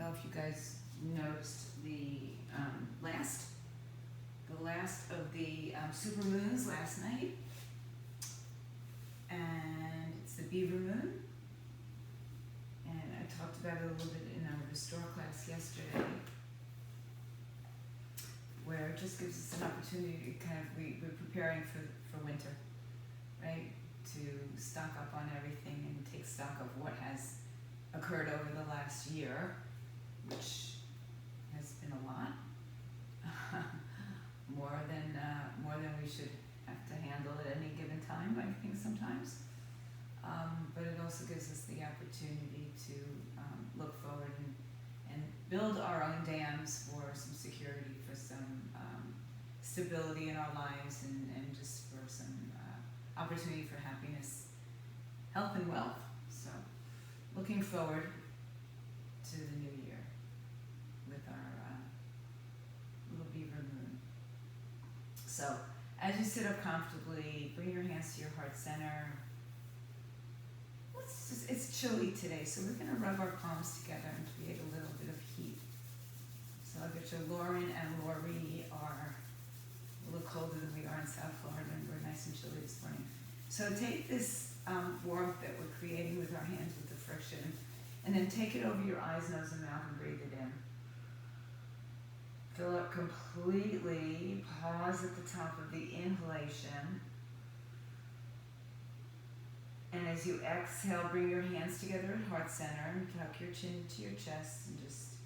know if you guys noticed the last of the super moons last night, and it's the beaver moon. And I talked about it a little bit in our restore class yesterday, where it just gives us an opportunity to we're preparing for winter, right? To stock up on everything and take stock of what has occurred over the last year, which has been a lot, more than we should have to handle at any given time, I think sometimes. But it also gives us the opportunity to look forward and build our own dams for some security, for some stability in our lives, and just for some opportunity for happiness, health, and wealth. So, looking forward to the new year with our little beaver moon. So, as you sit up comfortably, bring your hands to your heart center. It's chilly today, so we're going to rub our palms together and create a little bit of heat. So I'll get you. Lauren and Lori are a little colder than we are in South Florida, and we're nice and chilly this morning. So take this warmth that we're creating with our hands with the friction, and then take it over your eyes, nose, and mouth, and breathe it in. Fill up completely. Pause at the top of the inhalation. And as you exhale, bring your hands together at heart center and tuck your chin to your chest and just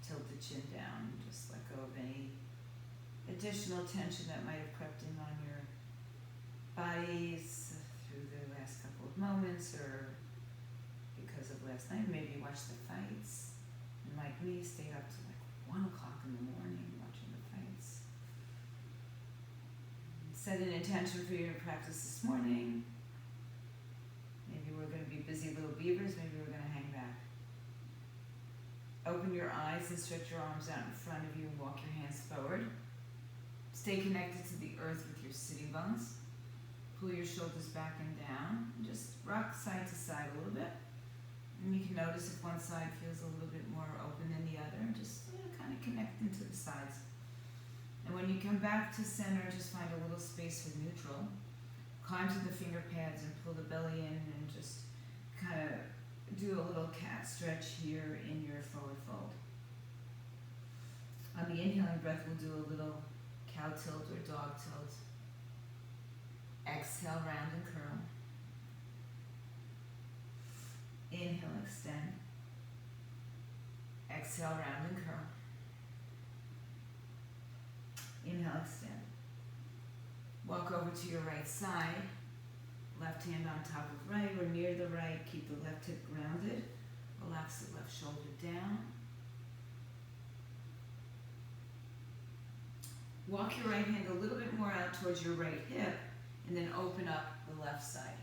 tilt the chin down. And just let go of any additional tension that might have crept in on your bodies through the last couple of moments, or because of last night. Maybe you watched the fights, and like me, stayed up to like 1 o'clock in the morning watching the fights. Set an intention for you to practice this morning. Maybe we're going to be busy little beavers, maybe we're going to hang back. Open your eyes and stretch your arms out in front of you and walk your hands forward. Stay connected to the earth with your sitting bones. Pull your shoulders back and down. And just rock side to side a little bit. And you can notice if one side feels a little bit more open than the other. Just kind of connect into the sides. And when you come back to center, just find a little space for neutral. Climb to the finger pads and pull the belly in, and just kind of do a little cat stretch here in your forward fold. On the inhaling breath, we'll do a little cow tilt or dog tilt. Exhale, round and curl. Inhale, extend. Exhale, round and curl. Inhale, extend. Walk over to your right side. Left hand on top of right or near the right. Keep the left hip grounded. Relax the left shoulder down. Walk your right hand a little bit more out towards your right hip, and then open up the left side.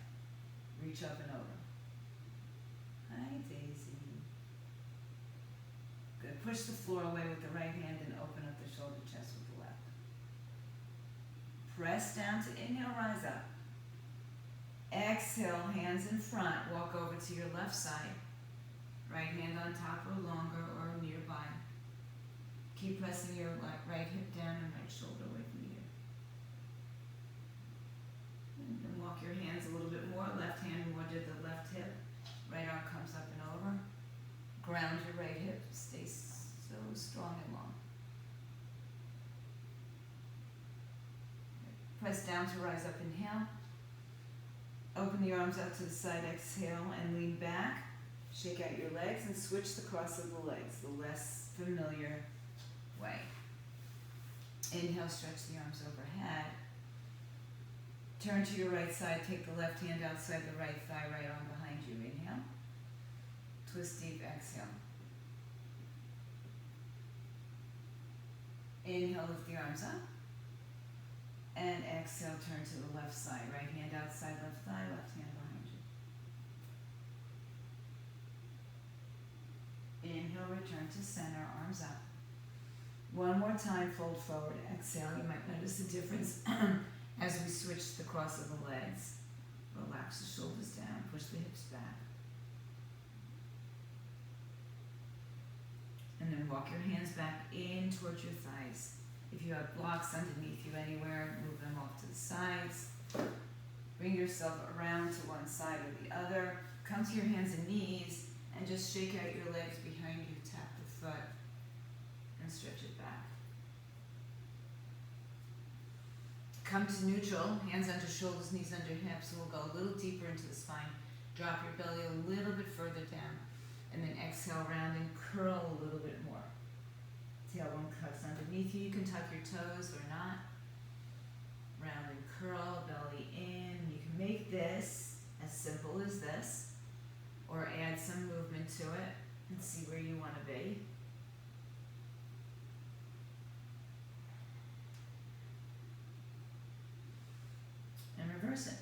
Reach up and over. Hi, Daisy. Good. Push the floor away with the right hand and open up the shoulder chest with the left. Press down to inhale, rise up. Exhale, hands in front. Walk over to your left side. Right hand on top or longer or nearby. Keep pressing your right hip down and right shoulder away from you. And then walk your hands a little bit more. Left hand more to the left hip. Right arm comes up and over. Ground your right hip. Stay so strong and long. Press down to rise up, inhale. Open the arms out to the side, exhale, and lean back. Shake out your legs and switch the cross of the legs, the less familiar way. Inhale, stretch the arms overhead. Turn to your right side, take the left hand outside the right thigh, right arm behind you. Inhale. Twist deep, exhale. Inhale, lift the arms up. And exhale, turn to the left side. Right hand outside left thigh, left hand behind you. Inhale, return to center, arms up. One more time, fold forward, exhale. You might notice a difference as we switch the cross of the legs. Relax the shoulders down, push the hips back. And then walk your hands back in towards your thighs. If you have blocks underneath you anywhere, move them off to the sides. Bring yourself around to one side or the other. Come to your hands and knees and just shake out your legs behind you. Tap the foot and stretch it back. Come to neutral, hands under shoulders, knees under hips, and we'll go a little deeper into the spine. Drop your belly a little bit further down. And then exhale, round and curl a little bit more. Tailbone cuts underneath you. You can tuck your toes or not. Round and curl, belly in. You can make this as simple as this, or add some movement to it and see where you want to be. And reverse it.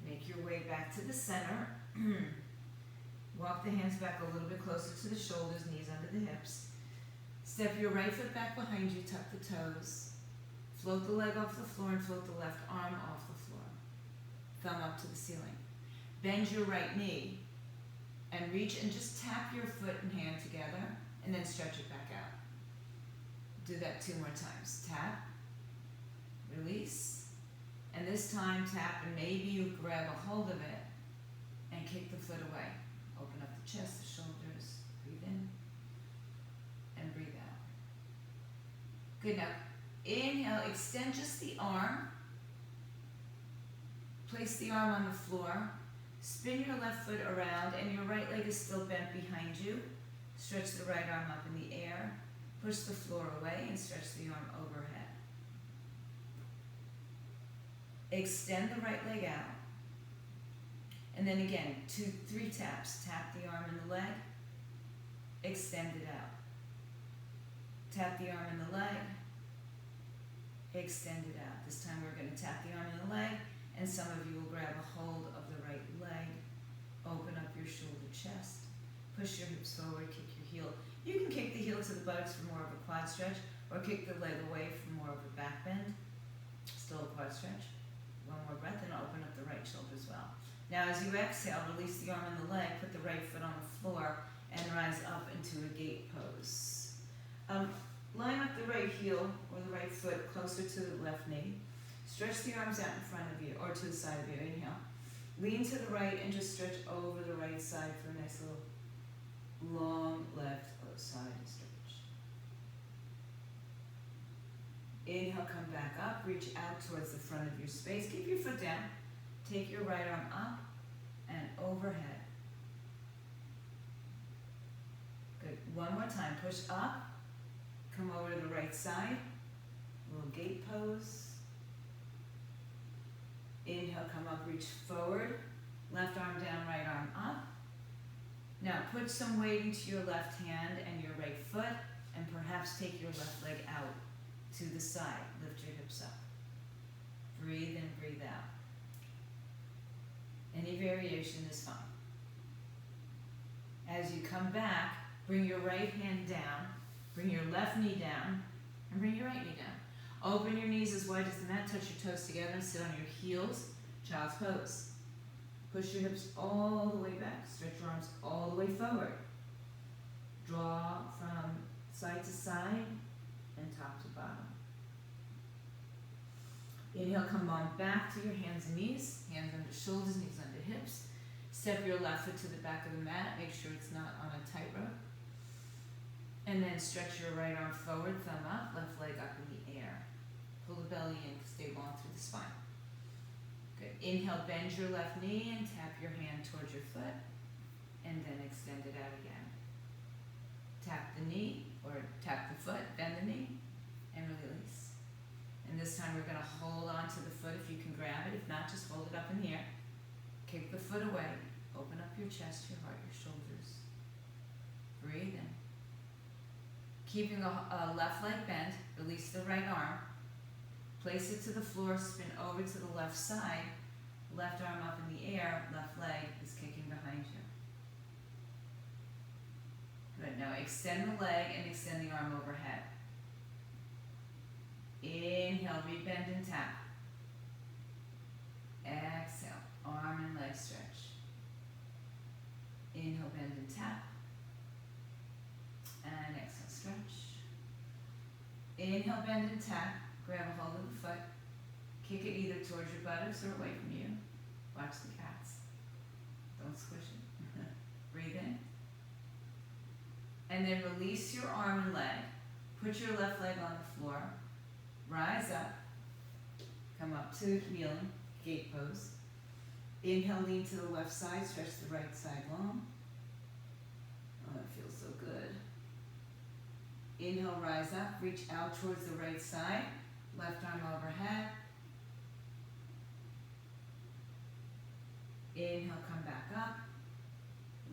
Make your way back to the center. Walk the hands back a little bit closer to the shoulders, knees under the hips. Step your right foot back behind you, tuck the toes. Float the leg off the floor and float the left arm off the floor. Thumb up to the ceiling. Bend your right knee and reach and just tap your foot and hand together and then stretch it back out. Do that 2 more times. Tap, release, and this time tap and maybe you grab a hold of it and kick the foot away. Open up the chest, the shoulders, breathe in and breathe out. Good, now inhale, extend just the arm. Place the arm on the floor. Spin your left foot around and your right leg is still bent behind you. Stretch the right arm up in the air. Push the floor away and stretch the arm overhead. Extend the right leg out. And then again, 2, 3 taps. Tap the arm and the leg. Extend it out. Tap the arm and the leg. Extend it out. This time we're going to tap the arm and the leg, and some of you will grab a hold of the right leg. Open up your shoulder, chest. Push your hips forward, kick your heel. You can kick the heel to the buttocks for more of a quad stretch, or kick the leg away for more of a back bend. Still a quad stretch. One more breath and open up the right shoulder as well. Now as you exhale, release the arm and the leg, put the right foot on the floor, and rise up into a gate pose. Line up the right heel or the right foot closer to the left knee. Stretch the arms out in front of you or to the side of you. Inhale. Lean to the right and just stretch over the right side for a nice little long left side stretch. Inhale, come back up. Reach out towards the front of your space. Keep your foot down. Take your right arm up and overhead. Good. One more time. Push up. Come over to the right side. Little gate pose. Inhale, come up, reach forward. Left arm down, right arm up. Now put some weight into your left hand and your right foot, and perhaps take your left leg out to the side. Lift your hips up. Breathe in, breathe out. Any variation is fine. As you come back, bring your right hand down, bring your left knee down, and bring your right knee down. Open your knees as wide as the mat, touch your toes together, and sit on your heels, child's pose. Push your hips all the way back, stretch your arms all the way forward. Draw from side to side and top to bottom. Inhale, come on back to your hands and knees, hands under shoulders, knees under hips. Step your left foot to the back of the mat, make sure it's not on a tightrope. And then stretch your right arm forward, thumb up, left leg up in the air. Pull the belly in, stay long through the spine. Good. Inhale, bend your left knee and tap your hand towards your foot. And then extend it out again. Tap the knee, or tap the foot, bend the knee, and release. And this time we're going to hold on to the foot if you can grab it. If not, just hold it up in the air. Kick the foot away. Open up your chest, your heart, your shoulders. Breathe in. Keeping a left leg bent, release the right arm. Place it to the floor, spin over to the left side. Left arm up in the air, left leg is kicking behind you. Good, now extend the leg and extend the arm overhead. Inhale, rebend and tap. Exhale, arm and leg stretch. and tap. And exhale, stretch. Inhale, bend and tap. Grab a hold of the foot. Kick it either towards your buttocks or away from you. Watch the cats. Don't squish it. Breathe in. And then release your arm and leg. Put your left leg on the floor. Rise up. Come up to kneeling, gate pose. Inhale, lean to the left side. Stretch the right side long. Oh, that feels so good. Inhale, rise up. Reach out towards the right side. Left arm overhead. Inhale, come back up.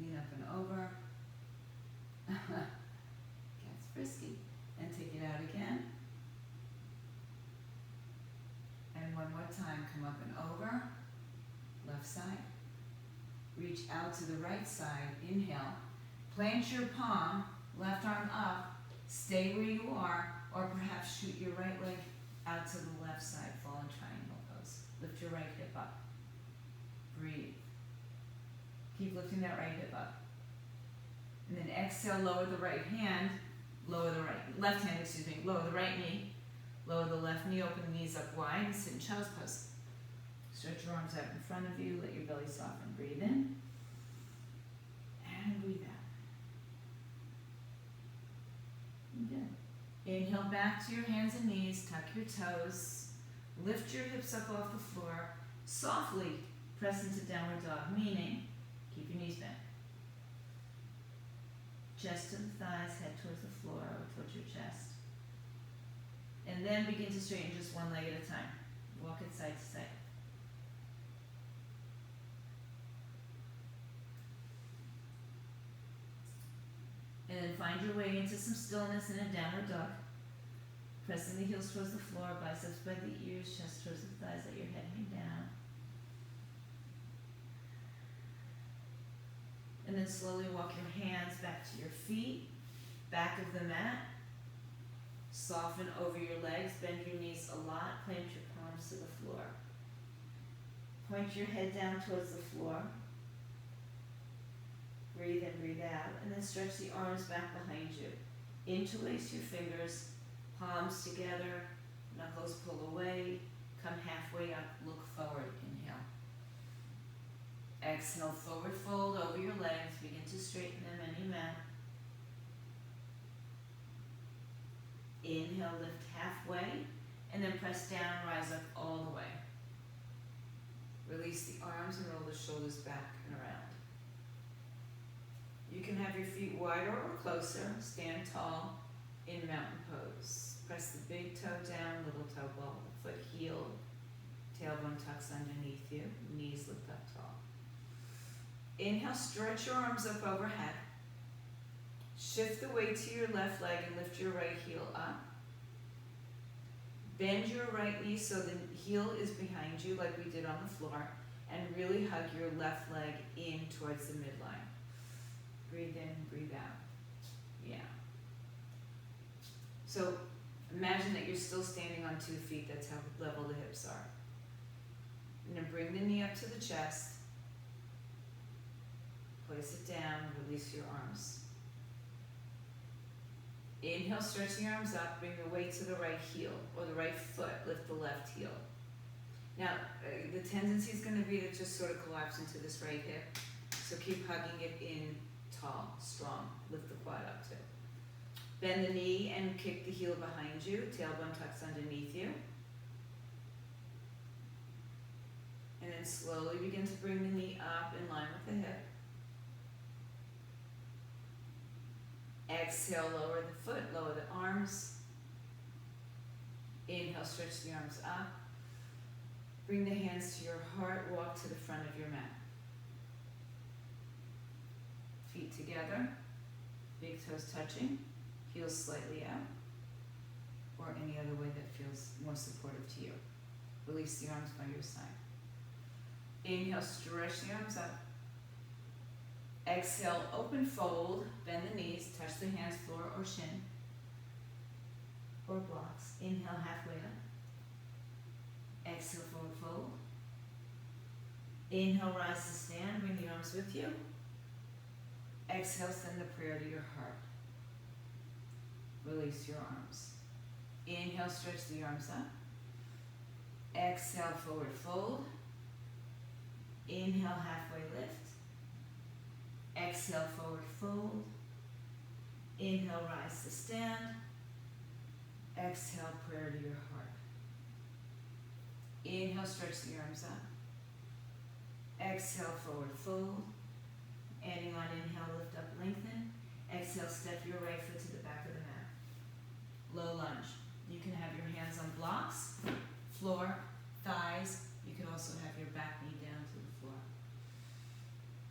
Lean up and over. Cat's frisky. And take it out again. And one more time, come up and over. Left side. Reach out to the right side. Inhale. Plant your palm. Left arm up. Stay where you are. Or perhaps shoot your right leg out to the left side. Fall in triangle pose. Lift your right hip up. Breathe. Keep lifting that right hip up. And then exhale, lower the right hand. Left hand, lower the right knee. Lower the left knee, open the knees up wide and sit in child's pose. Stretch your arms out in front of you, let your belly soften. Breathe in. And breathe out. Good. Inhale back to your hands and knees, tuck your toes. Lift your hips up off the floor. Softly press into downward dog, meaning keep your knees bent. Chest to the thighs, head towards the floor or towards your chest. And then begin to straighten just one leg at a time. Walk it side to side. And then find your way into some stillness in a downward dog. Pressing the heels towards the floor, biceps by the ears, chest towards the thighs, let your head hang down. And then slowly walk your hands back to your feet, back of the mat. Soften over your legs, bend your knees a lot, plant your palms to the floor. Point your head down towards the floor. Breathe in, breathe out, and then stretch the arms back behind you. Interlace your fingers, palms together, knuckles pull away, come halfway up, look forward, inhale. Exhale, forward fold over your legs, begin to straighten them on your mat. Inhale, lift halfway, and then press down, rise up all the way. Release the arms and roll the shoulders back and around. You can have your feet wider or closer. Stand tall in mountain pose. Press the big toe down, little toe ball, foot heel, tailbone tucks underneath you, knees lift up tall. Inhale, stretch your arms up overhead. Shift the weight to your left leg and lift your right heel up. Bend your right knee so the heel is behind you like we did on the floor, and really hug your left leg in towards the midline. Breathe in, breathe out. Yeah. So imagine that you're still standing on 2 feet. That's how level the hips are. And then bring the knee up to the chest. Place it down, release your arms. Inhale, stretch the arms up, bring the weight to the right heel or the right foot, lift the left heel. Now, the tendency is going to be to just sort of collapse into this right hip. So keep hugging it in tall, strong. Lift the quad up too. Bend the knee and kick the heel behind you. Tailbone tucks underneath you. And then slowly begin to bring the knee up in line with the hip. Exhale, lower the foot, lower the arms. Inhale, stretch the arms up. Bring the hands to your heart, walk to the front of your mat. Feet together, big toes touching, heels slightly out, or any other way that feels more supportive to you. Release the arms by your side. Inhale, stretch the arms up. Exhale, open fold, bend the knees, touch the hands, floor or shin, or blocks. Inhale, halfway up. Exhale, forward fold. Inhale, rise to stand, bring the arms with you. Exhale, send the prayer to your heart. Release your arms. Inhale, stretch the arms up. Exhale, forward fold. Inhale, halfway lift. Exhale, forward fold. Inhale, rise to stand. Exhale, prayer to your heart. Inhale, stretch the arms up. Exhale, forward fold. Adding on inhale, lift up, lengthen. Exhale, step your right foot to the back of the mat. Low lunge. You can have your hands on blocks, floor, thighs. You can also have your back knee down to the floor.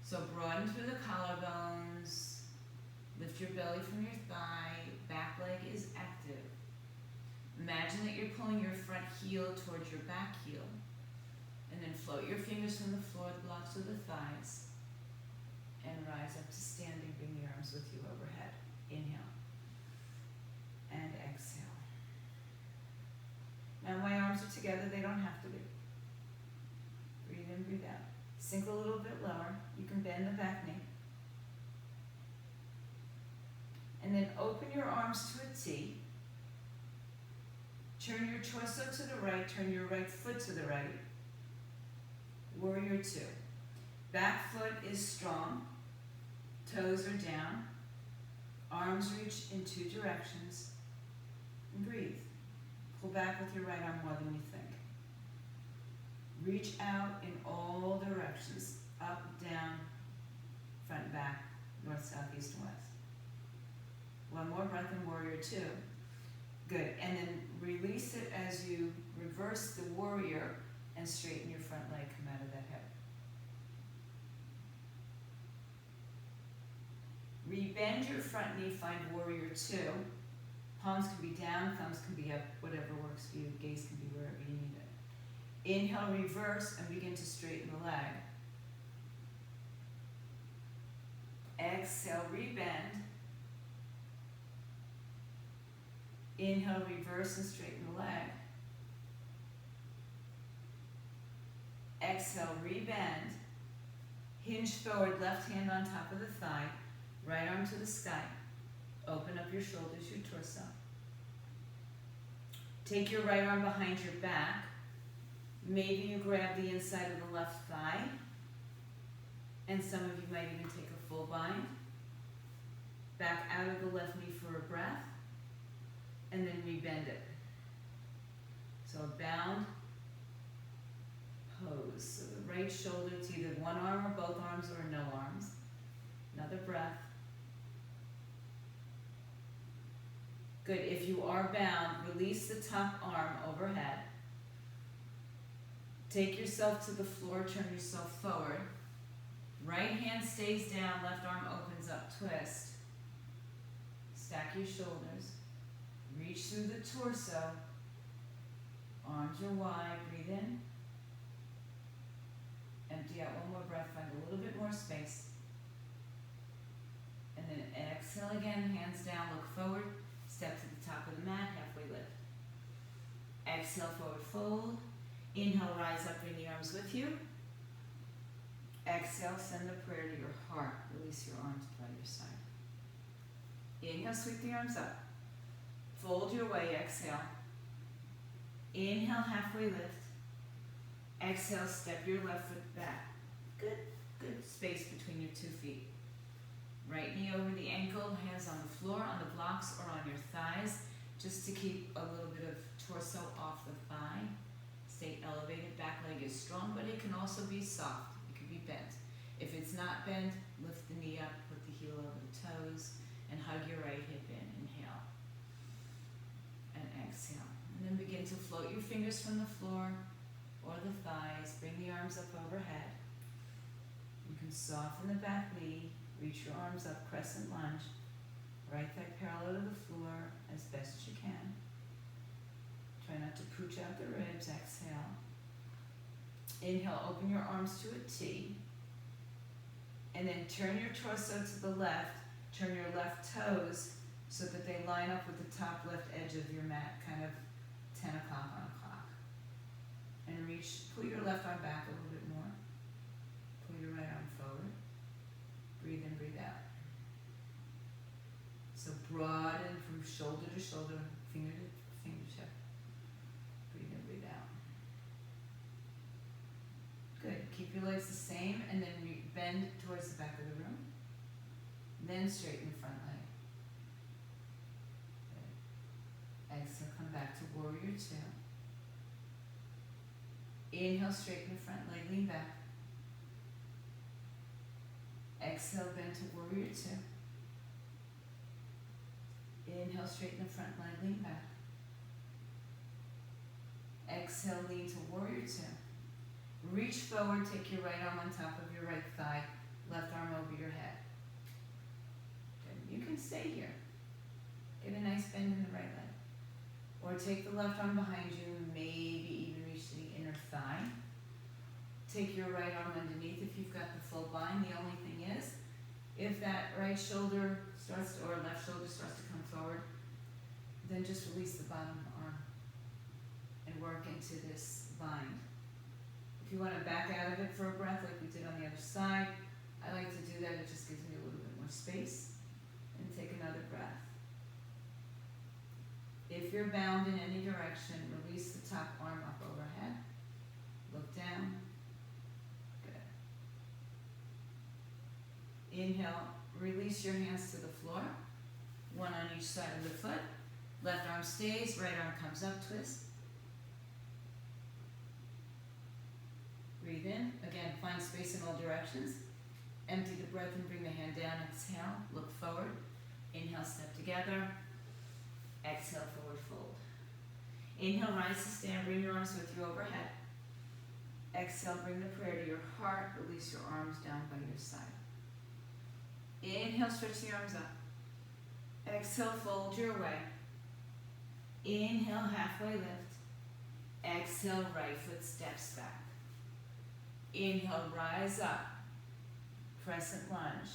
So broaden through the collarbones. Lift your belly from your thigh. Back leg is active. Imagine that you're pulling your front heel towards your back heel. And then float your fingers from the floor, the blocks or the thighs. And rise up to standing. Bring the arms with you overhead. Inhale. And exhale. Now my arms are together. They don't have to be. Breathe in, breathe out. Sink a little bit lower. You can bend the back knee. And then open your arms to a T. Turn your torso to the right. Turn your right foot to the right. Warrior two. Back foot is strong. Toes are down. Arms reach in two directions. And breathe. Pull back with your right arm more than you think. Reach out in all directions. Up, down, front, back, north, south, east, and west. One more breath in warrior two. Good. And then release it as you reverse the warrior and straighten your front leg. Come out of that hip. Rebend your front knee, find warrior two. Palms can be down, thumbs can be up, whatever works for you. Gaze can be wherever you need it. Inhale, reverse, and begin to straighten the leg. Exhale, rebend. Inhale, reverse, and straighten the leg. Exhale, rebend. Hinge forward, left hand on top of the thigh. Right arm to the sky. Open up your shoulders, your torso. Take your right arm behind your back. Maybe you grab the inside of the left thigh. And some of you might even take a full bind. Back out of the left knee for a breath. And then rebend it. So a bound pose. So the right shoulder, it's either one arm or both arms or no arms. Another breath. Good. If you are bound, release the top arm overhead. Take yourself to the floor, turn yourself forward. Right hand stays down, left arm opens up, twist. Stack your shoulders. Reach through the torso. Arms are wide, breathe in. Empty out one more breath, find a little bit more space. And then exhale again, hands down, look forward. Step to the top of the mat, halfway lift. Exhale, forward fold. Inhale, rise up, bring the arms with you. Exhale, send the prayer to your heart. Release your arms by your side. Inhale, sweep the arms up. Fold your way, exhale. Inhale, halfway lift. Exhale, step your left foot back. Good space between your 2 feet. Right knee over the ankle, hands on the floor, on the blocks, or on your thighs, just to keep a little bit of torso off the thigh. Stay elevated, back leg is strong, but it can also be soft. It can be bent. If it's not bent, lift the knee up, put the heel over the toes, and hug your right hip in. Inhale. And exhale. And then begin to float your fingers from the floor or the thighs. Bring the arms up overhead. You can soften the back knee. Reach your arms up, crescent lunge. Right thigh parallel to the floor as best you can. Try not to pooch out the ribs. Exhale. Inhale, open your arms to a T. And then turn your torso to the left. Turn your left toes so that they line up with the top left edge of your mat, kind of 10 o'clock on a clock. And reach, pull your left arm back a little bit more. Pull your right arm forward. Breathe in, breathe out. to shoulder, finger to fingertip. Breathe in, breathe out. Good. Keep your legs the same, and then bend towards the back of the room. Then straighten the front leg. Good. Exhale, come back to warrior two. Inhale, straighten the front leg, lean back. Exhale, bend to warrior two. Inhale, straighten the front leg, lean back. Exhale, lean to warrior two. Reach forward, take your right arm on top of your right thigh, left arm over your head. Good. You can stay here. Get a nice bend in the right leg. Or take the left arm behind you, maybe even reach to the inner thigh. Take your right arm underneath if you've got the full bind. The only thing is, if that right shoulder starts to, or left shoulder starts to come forward, then just release the bottom arm and work into this bind. If you want to back out of it for a breath like we did on the other side, I like to do that. It just gives me a little bit more space. And take another breath. If you're bound in any direction, release the top arm up overhead. Look down. Good. Inhale, release your hands to the floor. One on each side of the foot. Left arm stays, right arm comes up, twist. Breathe in. Again, find space in all directions. Empty the breath and bring the hand down. Exhale, look forward. Inhale, step together. Exhale, forward fold. Inhale, rise to stand. Bring your arms with you overhead. Exhale, bring the prayer to your heart. Release your arms down by your side. Inhale, stretch the arms up. Exhale, fold your way. Inhale, halfway lift. Exhale, right foot steps back. Inhale, rise up. Crescent lunge.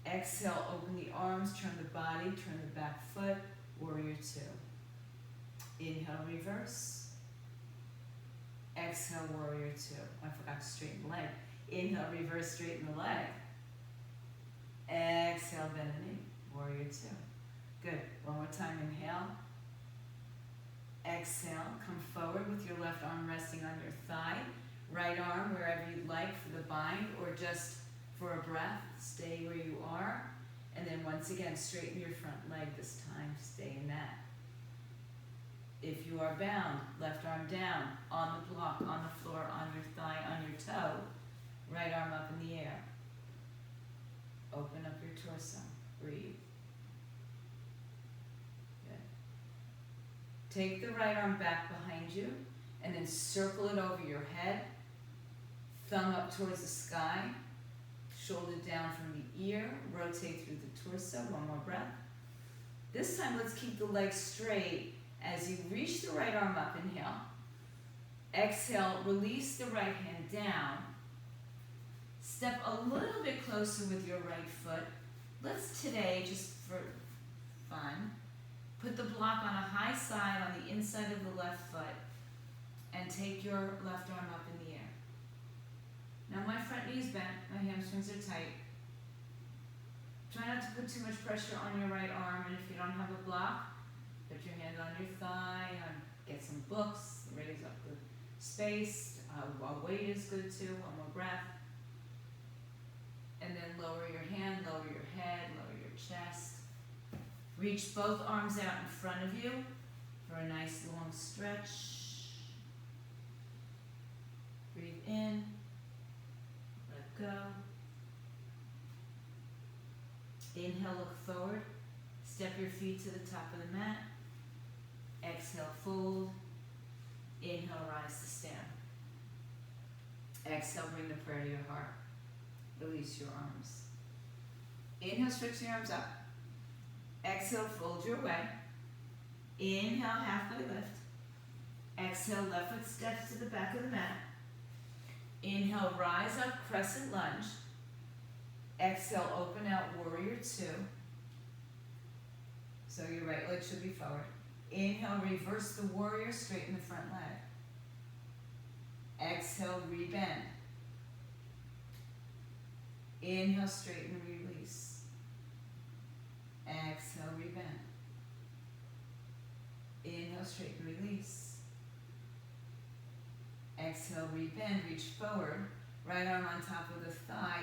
Exhale, open the arms, turn the body, turn the back foot, warrior two. Inhale, reverse. Exhale, warrior two. I forgot to straighten the leg. Inhale, reverse, straighten the leg. Exhale, bend the knee, warrior two. Good. One more time, inhale. Exhale, come forward with your left arm resting on your thigh. Right arm wherever you'd like for the bind, or just for a breath, stay where you are. And then once again, straighten your front leg this time, stay in that. If you are bound, left arm down, on the block, on the floor, on your thigh, on your toe, right arm up in the air. Open up your torso, breathe. Good. Take the right arm back behind you, and then circle it over your head. Thumb up towards the sky, shoulder down from the ear, rotate through the torso. One more breath. This time, let's keep the legs straight as you reach the right arm up. Inhale. Exhale, release the right hand down. Step a little bit closer with your right foot. Let's today, just for fun, put the block on a high side on the inside of the left foot and take your left arm up in the air. Now my front knee is bent, my hamstrings are tight. Try not to put too much pressure on your right arm, and if you don't have a block, put your hand on your thigh, get some books, raise up the space. A weight is good too. One more breath. And then lower your hand, lower your head, lower your chest. Reach both arms out in front of you for a nice long stretch. Breathe in. Let go. Inhale, look forward. Step your feet to the top of the mat. Exhale, fold. Inhale, rise to stand. Exhale, bring the prayer to your heart. Release your arms. Inhale, stretch your arms up. Exhale, fold your way. Inhale, halfway lift. Exhale, left foot steps to the back of the mat. Inhale, rise up, crescent lunge. Exhale, open out, warrior two. So your right leg should be forward. Inhale, reverse the warrior, straighten the front leg. Exhale, rebend. Inhale, straighten, release. Exhale, rebend. Inhale, straighten, release. Exhale, rebend, reach forward. Right arm on top of the thigh.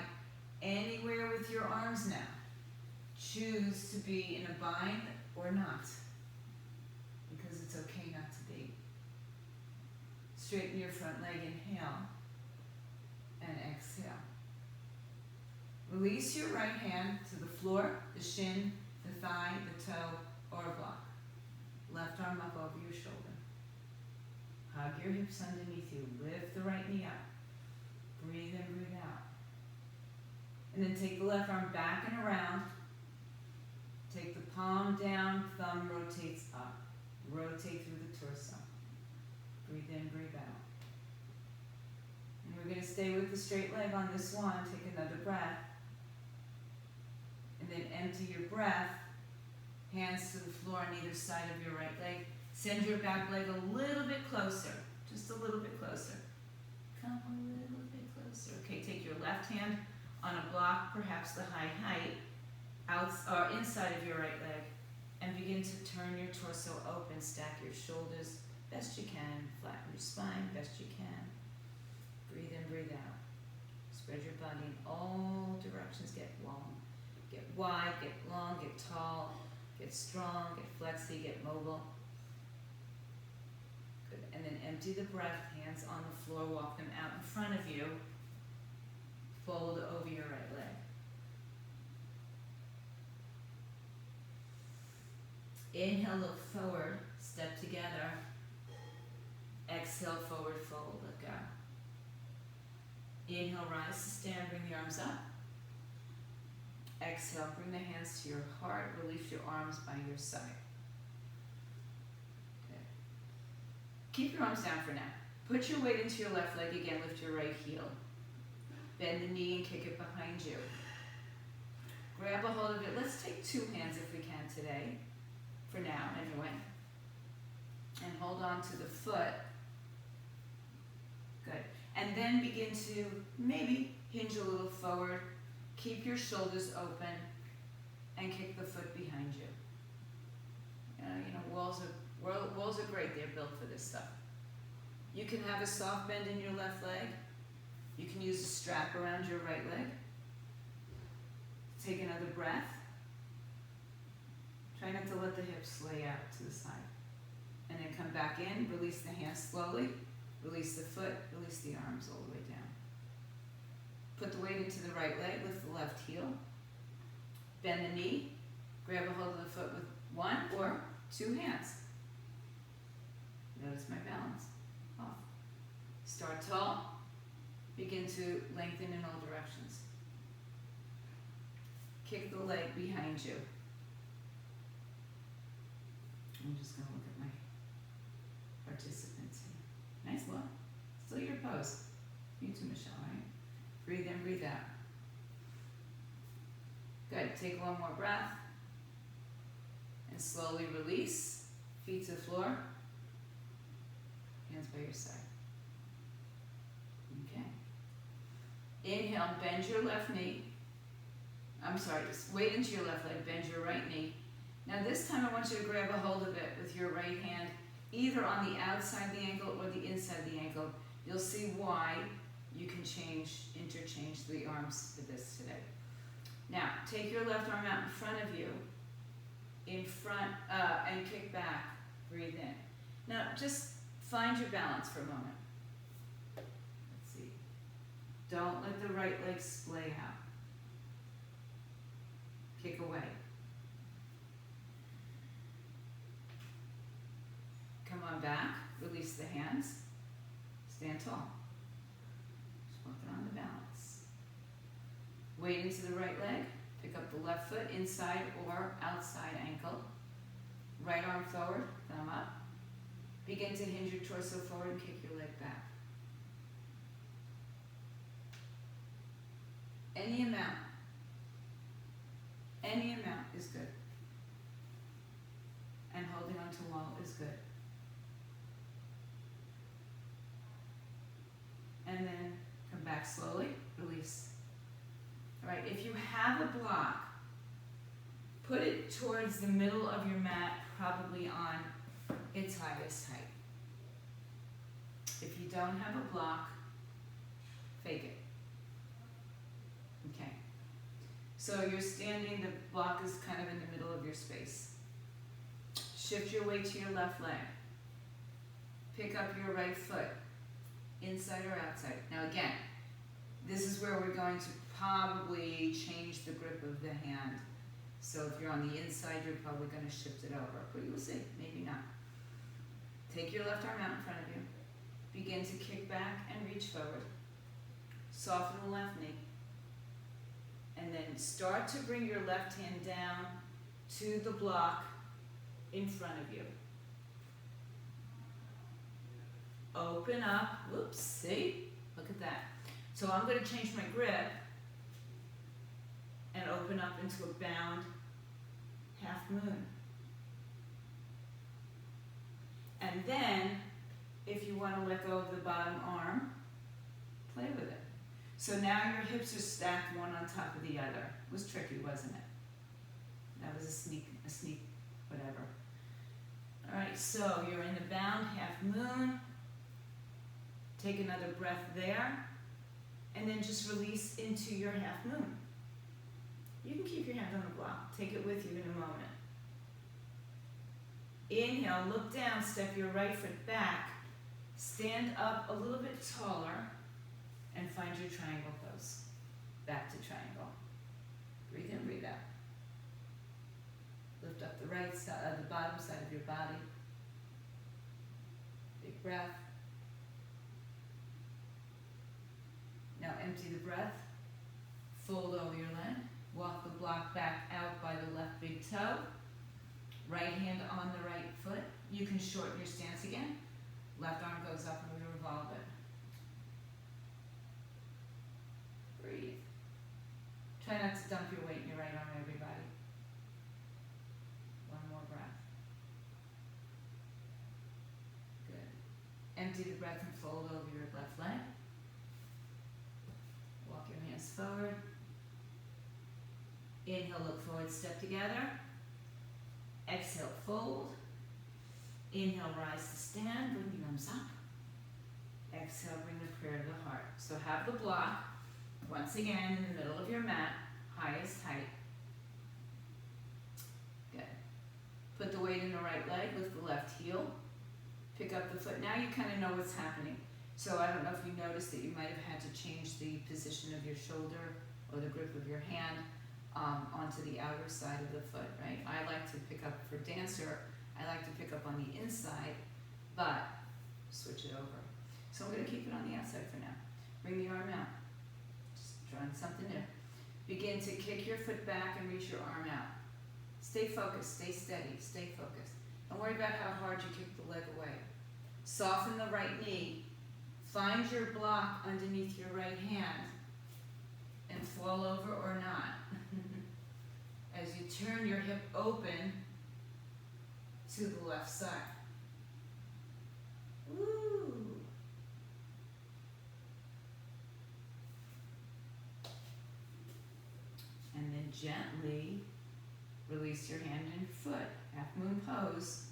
Anywhere with your arms now. Choose to be in a bind or not, because it's okay not to be. Straighten your front leg, inhale, and exhale. Release your right hand to the floor, the shin, the thigh, the toe, or a block. Left arm up over your shoulder. Hug your hips underneath you. Lift the right knee up. Breathe in, breathe out. And then take the left arm back and around. Take the palm down, thumb rotates up. Rotate through the torso. Breathe in, breathe out. And we're going to stay with the straight leg on this one. Take another breath. And then empty your breath. Hands to the floor on either side of your right leg. Send your back leg a little bit closer. Just a little bit closer. Come a little bit closer. Okay, take your left hand on a block, perhaps the high height, or inside of your right leg, and begin to turn your torso open. Stack your shoulders best you can. Flatten your spine best you can. Breathe in, breathe out. Spread your body in all directions. Get long. Get wide, get long, get tall, get strong, get flexy, get mobile. Good. And then empty the breath. Hands on the floor. Walk them out in front of you. Fold over your right leg. Inhale, look forward, step together. Exhale, forward fold, let go. Inhale, rise to stand, bring the arms up. Exhale, bring the hands to your heart, release your arms by your side. Good. Keep your arms down for now. Put your weight into your left leg again, lift your right heel. Bend the knee and kick it behind you. Grab a hold of it. Let's take two hands if we can today. For now, anyway. And hold on to the foot. Good. And then begin to maybe hinge a little forward. Keep your shoulders open. And kick the foot behind you. Walls are great. They're built for this stuff. You can have a soft bend in your left leg. You can use a strap around your right leg. Take another breath. Try not to let the hips lay out to the side. And then come back in, release the hands slowly, release the foot, release the arms all the way down. Put the weight into the right leg, lift the left heel. Bend the knee, grab a hold of the foot with one or two hands. Notice my balance. Off. Start tall. Begin to lengthen in all directions. Kick the leg behind you. I'm just going to look at my participants here. Nice look. Still your pose. You too, Michelle, right? Breathe in, breathe out. Good. Take one more breath. And slowly release. Feet to the floor. Hands by your side. Okay. Inhale, bend your left knee. Just weight into your left leg, bend your right knee. Now this time I want you to grab a hold of it with your right hand, either on the outside of the ankle or the inside of the ankle. You'll see why you can interchange the arms for this today. Now, take your left arm out in front of you, and kick back, breathe in. Now, just find your balance for a moment. Let's see. Don't let the right leg splay out. Kick away. Come on back, release the hands, stand tall. Just working on the balance. Weight into the right leg, pick up the left foot, inside or outside ankle. Right arm forward, thumb up. Begin to hinge your torso forward and kick your leg back. Any amount is good. And holding on to wall is good. And then come back slowly, release. All right, if you have a block, put it towards the middle of your mat, probably on its highest height. If you don't have a block, fake it. Okay. So you're standing, the block is kind of in the middle of your space. Shift your weight to your left leg. Pick up your right foot, inside or outside. Now again, this is where we're going to probably change the grip of the hand. So if you're on the inside, you're probably going to shift it over, but you will see, maybe not. Take your left arm out in front of you. Begin to kick back and reach forward. Soften the left knee. And then start to bring your left hand down to the block in front of you. Open up. Whoops, see? Look at that. So I'm going to change my grip and open up into a bound half moon. And then, if you want to let go of the bottom arm, play with it. So now your hips are stacked one on top of the other. It was tricky, wasn't it? That was a sneak, whatever. All right, so you're in the bound half moon. Take another breath there, and then just release into your half moon. You can keep your hand on the block. Take it with you in a moment. Inhale, look down, step your right foot back, stand up a little bit taller, and find your triangle pose. Back to triangle. Breathe in, breathe out. Lift up the right side, the bottom side of your body. Big breath. Now empty the breath. Fold over your leg. Walk the block back out by the left big toe. Right hand on the right foot. You can shorten your stance again. Left arm goes up and we revolve it. Breathe. Try not to dump your weight in your right arm, everybody. One more breath. Good. Empty the breath and fold over your left leg. Walk your hands forward. Inhale, look forward, step together. Exhale, fold. Inhale, rise to stand, bring the arms up. Exhale, bring the prayer to the heart. So have the block, once again, in the middle of your mat, highest height. Good. Put the weight in the right leg with the left heel. Pick up the foot. Now you kind of know what's happening. So I don't know if you noticed that you might have had to change the position of your shoulder or the grip of your hand onto the outer side of the foot, right? I like to pick up, for dancer, I like to pick up on the inside, but switch it over. So I'm going to keep it on the outside for now. Bring the arm out. Just trying something new. Begin to kick your foot back and reach your arm out. Stay focused, stay steady, stay focused. Don't worry about how hard you kick the leg away. Soften the right knee. Find your block underneath your right hand and fall over or not. As you turn your hip open to the left side. Woo. And then gently release your hand and foot. Half moon pose.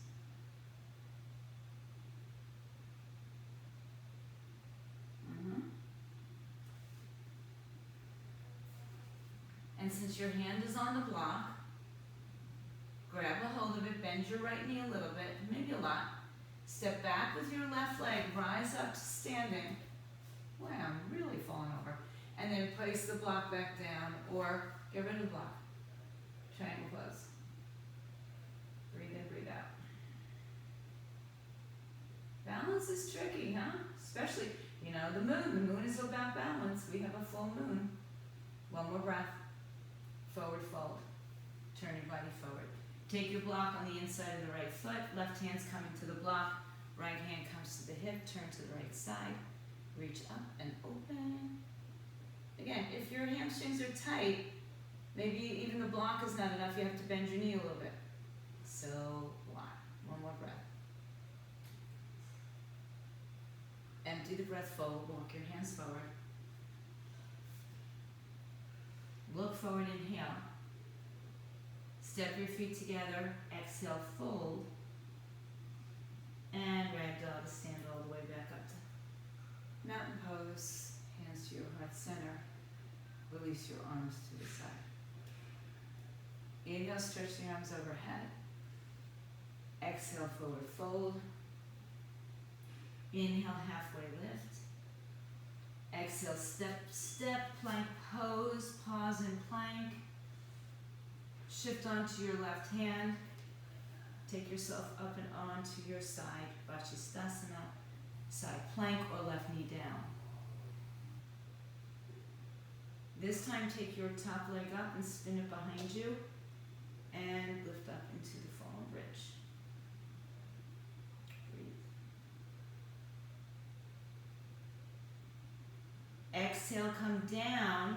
And since your hand is on the block, grab a hold of it, bend your right knee a little bit, maybe a lot. Step back with your left leg, rise up to standing. Wow, I'm really falling over. And then place the block back down or get rid of the block. Triangle pose. Breathe in, breathe out. Balance is tricky, huh? Especially, you know, the moon. The moon is about balance. We have a full moon. One more breath. Forward fold. Turn your body forward. Take your block on the inside of the right foot. Left hand's coming to the block. Right hand comes to the hip. Turn to the right side. Reach up and open. Again, if your hamstrings are tight, maybe even the block is not enough. You have to bend your knee a little bit. So what? One more breath. Empty the breath, fold. Walk your hands forward. Look forward, inhale. Step your feet together. Exhale, fold. And ragdoll to stand all the way back up to Mountain pose, hands to your heart center. Release your arms to the side. Inhale, stretch the arms overhead. Exhale, forward fold. Inhale, halfway lift. Exhale, step, plank pose, pause in plank. Shift onto your left hand. Take yourself up and onto your side, Vajrasana, side plank or left knee down. This time take your top leg up and spin it behind you and lift up into the fallen bridge. Breathe. Exhale, come down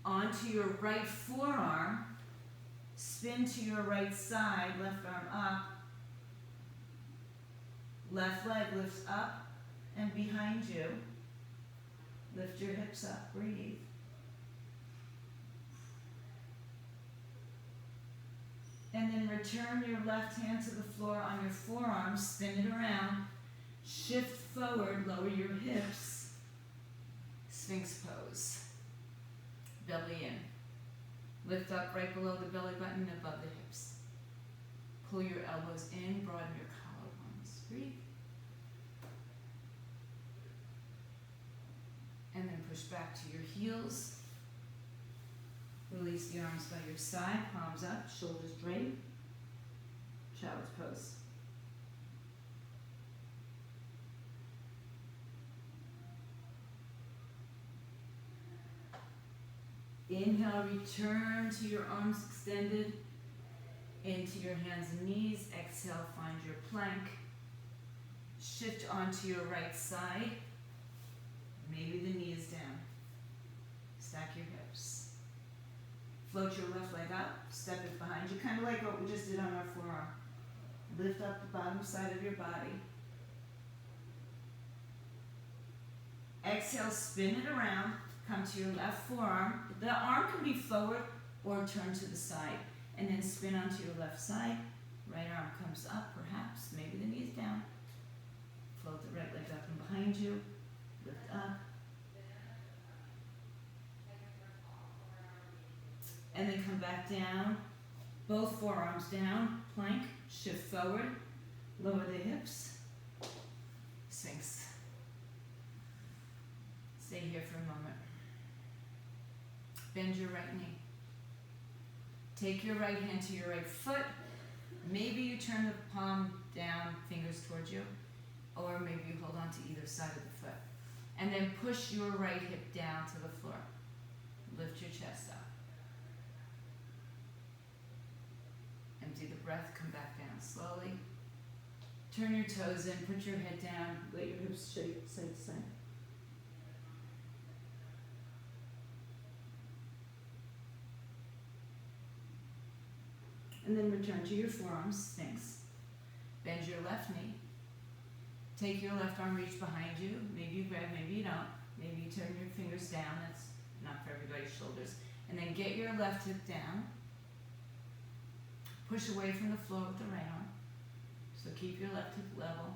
onto your right forearm. Spin to your right side, left arm up. Left leg lifts up and behind you. Lift your hips up, breathe. And then return your left hand to the floor on your forearm, spin it around, shift forward, lower your hips, Sphinx pose. Belly in. Lift up right below the belly button, above the hips. Pull your elbows in, broaden your collarbones. Breathe. And then push back to your heels. Release the arms by your side, palms up, shoulders straight. Child's pose. Inhale, return to your arms extended into your hands and knees. Exhale, find your plank. Shift onto your right side. Maybe the knee is down. Stack your hips. Float your left leg up. Step it behind you, kind of like what we just did on our forearm. Lift up the bottom side of your body. Exhale, spin it around. Come to your left forearm. The arm can be forward or turn to the side. And then spin onto your left side. Right arm comes up, perhaps. Maybe the knee's down. Float the right leg up and behind you. Lift up. And then come back down. Both forearms down. Plank. Shift forward. Lower the hips. Sphinx. Stay here for a moment. Bend your right knee. Take your right hand to your right foot. Maybe you turn the palm down, fingers towards you, or maybe you hold on to either side of the foot. And then push your right hip down to the floor. Lift your chest up. Empty the breath, come back down slowly. Turn your toes in, put your head down, let your hips shake side to side. And then return to your forearms, Sphinx. Bend your left knee. Take your left arm, reach behind you. Maybe you grab, maybe you don't. Maybe you turn your fingers down. That's not for everybody's shoulders. And then get your left hip down. Push away from the floor with the right arm. So keep your left hip level.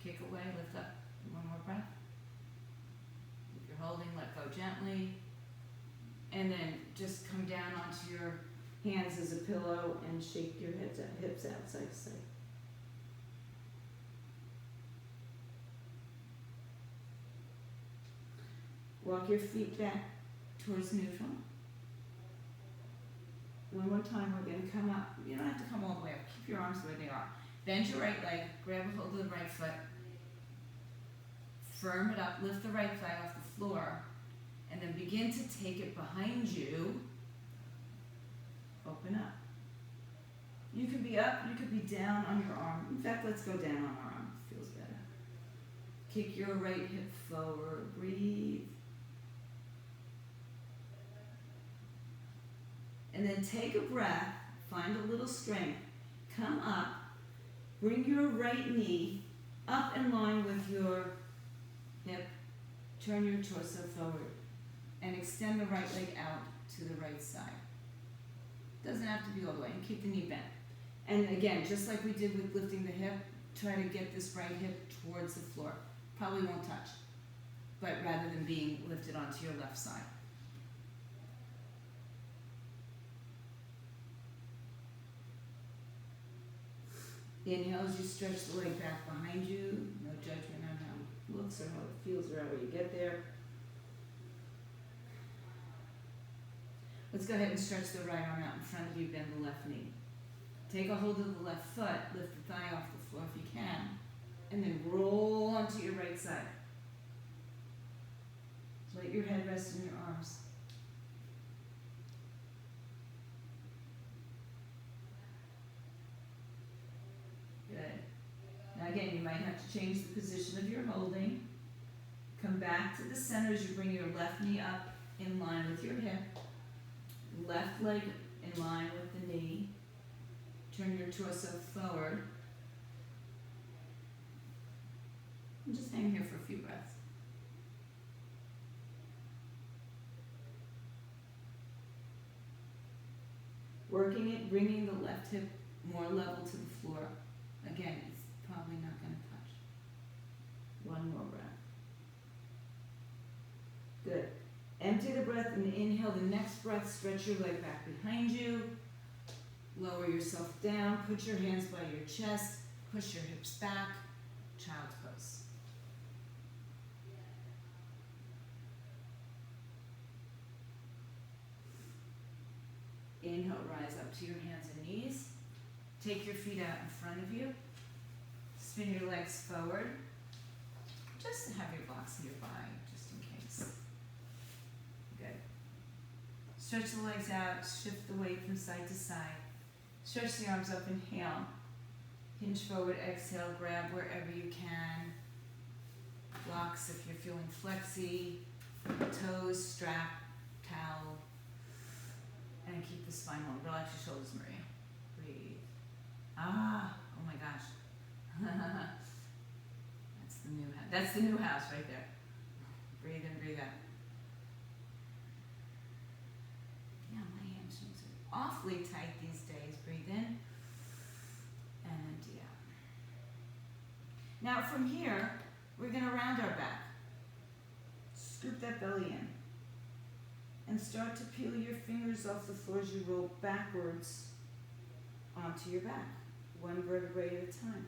Kick away, lift up. One more breath. If you're holding, let go gently. And then just come down onto your hands as a pillow and shake your hips out side to side. Walk your feet back towards neutral. One more time, we're going to come up. You don't have to come all the way up. Keep your arms where they are. Bend your right leg, grab a hold of the right foot. Firm it up, lift the right thigh off the floor, and then begin to take it behind you. Open up. You could be up, you could be down on your arm. In fact, let's go down on our arm. Feels better. Kick your right hip forward. Breathe. And then take a breath. Find a little strength. Come up. Bring your right knee up in line with your hip. Turn your torso forward. And extend the right leg out to the right side. Doesn't have to be all the way. And keep the knee bent. And again, just like we did with lifting the hip, try to get this right hip towards the floor. Probably won't touch, but rather than being lifted onto your left side. Inhale as you stretch the leg back behind you. No judgment on how it looks or how it feels or however you get there. Let's go ahead and stretch the right arm out in front of you, bend the left knee. Take a hold of the left foot, lift the thigh off the floor if you can, and then roll onto your right side. Let your head rest in your arms. Good. Now again, you might have to change the position of your holding. Come back to the center as you bring your left knee up in line with your hip. Left leg in line with the knee. Turn your torso forward. And just hang here for a few breaths. Working it, bringing the left hip more level to the floor. Again, it's probably not going to touch. One more breath. Good. Empty the breath and inhale the next breath. Stretch your leg back behind you. Lower yourself down. Put your hands by your chest. Push your hips back. Child's pose. Inhale, rise up to your hands and knees. Take your feet out in front of you. Spin your legs forward. Just have your blocks nearby, just in case. Good. Stretch the legs out, shift the weight from side to side. Stretch the arms up, inhale. Hinge forward, exhale, grab wherever you can. Blocks if you're feeling flexy. Toes, strap, towel. And keep the spine long. Relax your shoulders, Maria. Breathe. Ah, oh my gosh. That's the new house right there. Breathe in, breathe out. Yeah, my hamstrings are awfully tight these days. Breathe in and empty out. Now from here, we're going to round our back. Scoop that belly in. And start to peel your fingers off the floor as you roll backwards onto your back, one vertebrae at a time.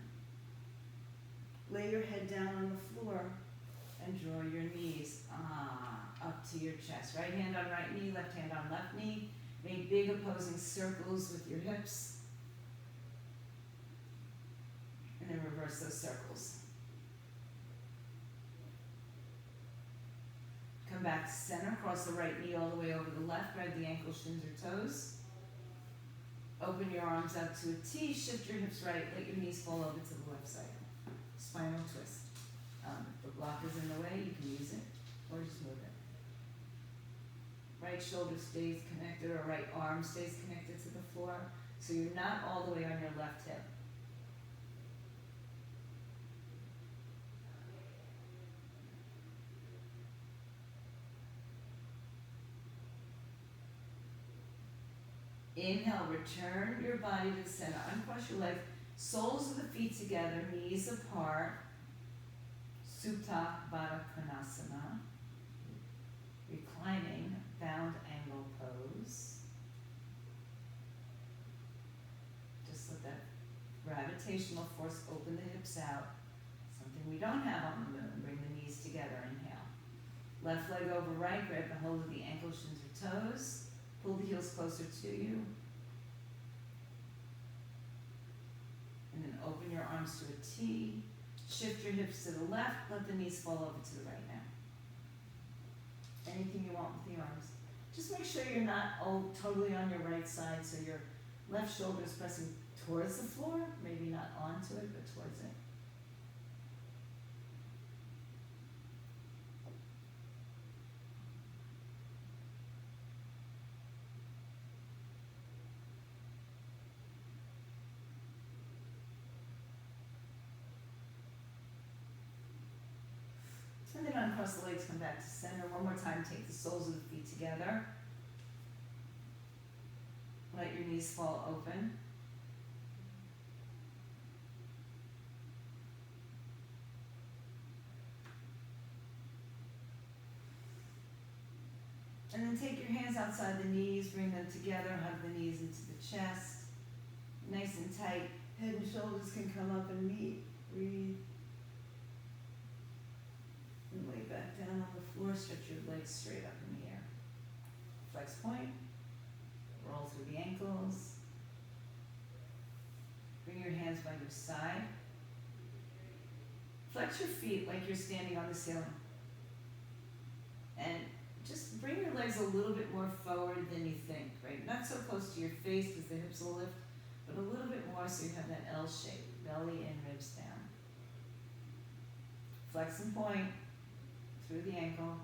Lay your head down on the floor and draw your knees up to your chest. Right hand on right knee, left hand on left knee. Make big opposing circles with your hips. And then reverse those circles. Come back to center, cross the right knee all the way over the left, grab the ankles, shins, or toes. Open your arms out to a T, shift your hips right, let your knees fall over to the left side. Spinal twist. If the block is in the way, you can use it, or just move it. Right shoulder stays connected, or right arm stays connected to the floor, so you're not all the way on your left hip. Inhale, return your body to the center. Uncross your legs, soles of the feet together, knees apart. Supta Baddha Konasana. Reclining, bound angle pose. Just let that gravitational force open the hips out. Something we don't have on the moon. Bring the knees together. Inhale. Left leg over right, grab the hold of the ankles, shins, or toes. Pull the heels closer to you. And then open your arms to a T. Shift your hips to the left. Let the knees fall over to the right now. Anything you want with the arms. Just make sure you're not totally on your right side, so your left shoulder is pressing towards the floor. Maybe not onto it, but towards it. And then uncross the legs, come back to center. One more time, take the soles of the feet together. Let your knees fall open. And then take your hands outside the knees, bring them together, hug the knees into the chest. Nice and tight. Head and shoulders can come up and meet. Breathe. And lay back down on the floor, stretch your legs straight up in the air. Flex point. Roll through the ankles. Bring your hands by your side. Flex your feet like you're standing on the ceiling. And just bring your legs a little bit more forward than you think, right? Not so close to your face because the hips will lift, but a little bit more so you have that L shape, belly and ribs down. Flex and point through the ankle.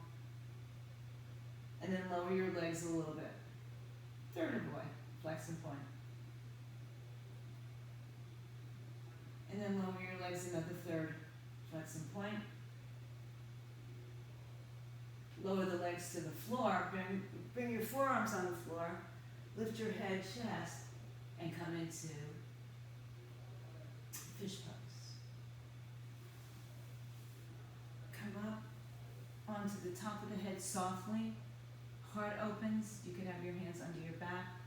And then lower your legs a little bit. Third of boy, flex and point. And then lower your legs another third, flex and point. Lower the legs to the floor, bring your forearms on the floor, lift your head, chest, and come into fish pose. Come up onto the top of the head softly, heart opens, you can have your hands under your back.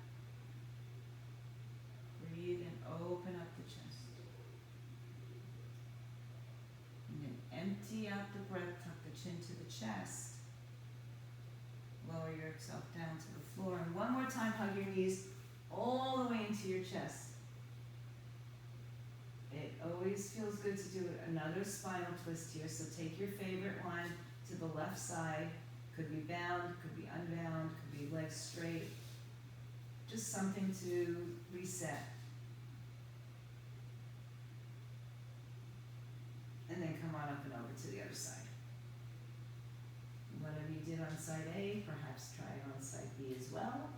Breathe and open up the chest. And then empty out the breath, tuck the chin to the chest. Lower yourself down to the floor. And one more time, hug your knees all the way into your chest. It always feels good to do another spinal twist here. So take your favorite one to the left side. Could be bound, could be unbound, could be legs straight. Just something to reset. And then come on up and over to the other side. Whatever you did on side A, perhaps try it on side B as well.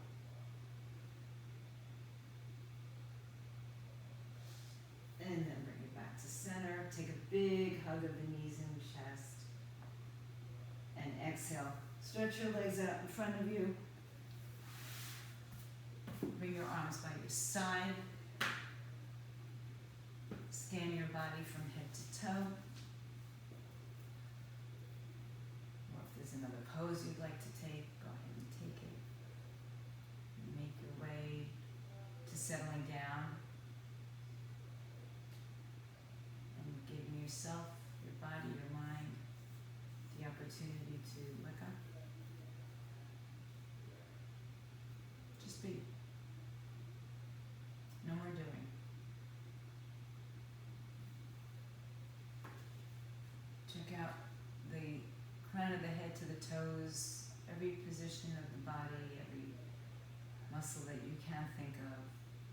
And then bring it back to center. Take a big hug of the knees and chest. And exhale. Stretch your legs out in front of you. Bring your arms by your side. Scan your body from head to toe. Another pose you'd like to take, go ahead and take it. Make your way to settling down and giving yourself, your body, your mind the opportunity to look up. Just be. No more doing. Check out the crown of the head to the toes, every position of the body, every muscle that you can think of,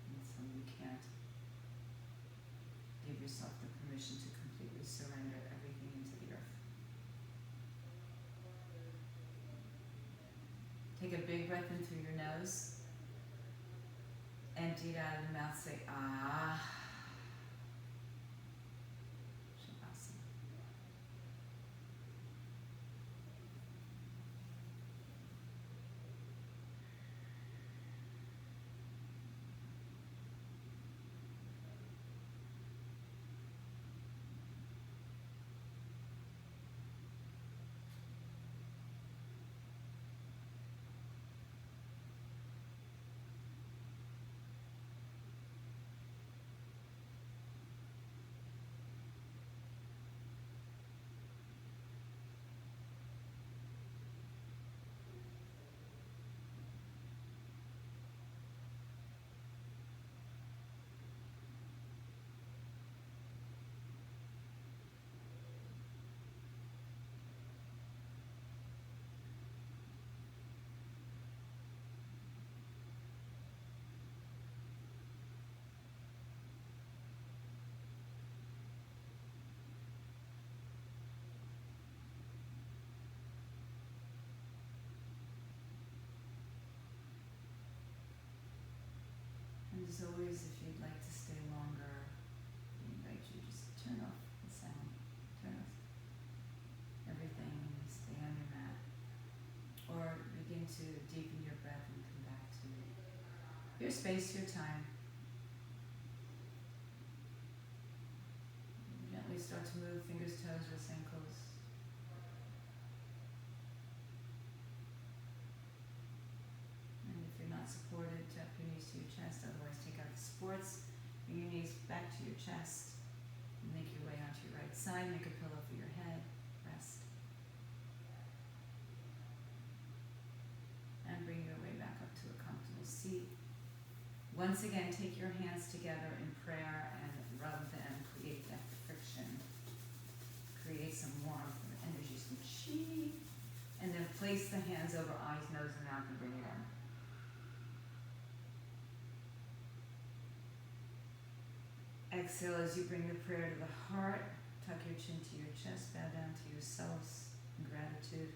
and some you can't. Give yourself the permission to completely surrender everything into the earth. Take a big breath in through your nose. Empty it out of the mouth, say, ah. As always, if you'd like to stay longer, I invite you to just turn off the sound, turn off everything, and stay on your mat. Or begin to deepen your breath and come back to your space, your time. Gently start to move fingers, toes, wrists, ankles. not supported, drop your knees to your chest, otherwise take out the supports. Bring your knees back to your chest. Make your way onto your right side, make a pillow for your head, rest. And bring your way back up to a comfortable seat. Once again, take your hands together in prayer and rub them, create that friction. Create some warmth and energy, some chi. And then place the hands over eyes, nose, and mouth and bring it in. Exhale as you bring the prayer to the heart. Tuck your chin to your chest, bow down to yourselves in gratitude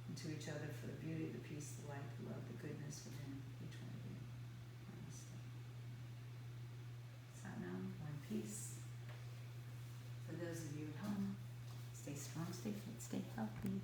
and to each other for the beauty, the peace, the light, the love, the goodness within each one of you. Namaste. Satnam, one peace. For those of you at home, stay strong, stay fit, stay healthy.